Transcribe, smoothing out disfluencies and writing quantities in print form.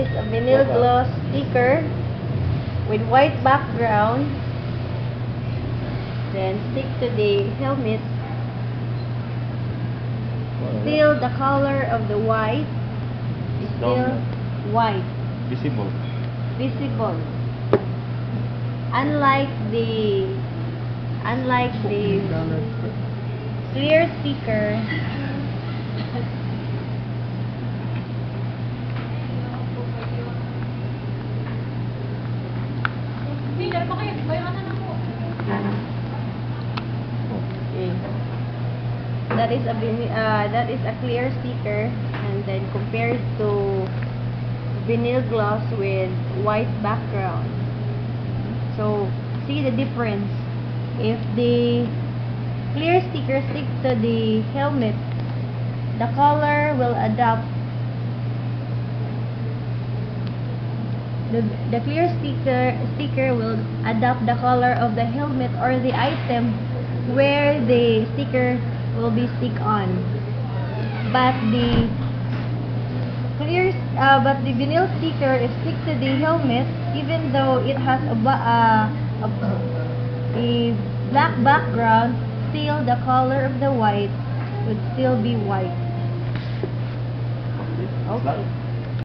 is a vinyl gloss sticker with white background. Then stick to the helmet. Still the color of the white is still white. Visible. Visible. Unlike the clear sticker. Okay. That is a clear sticker, and then compared to vinyl gloss with white background. So see the difference. If the clear sticker sticks to the helmet, the color will adapt. The clear sticker will adapt the color of the helmet or the item where the sticker will be stick on. But the vinyl sticker is stick to the helmet, even though it has a black background, still the color of the white would still be white. Okay.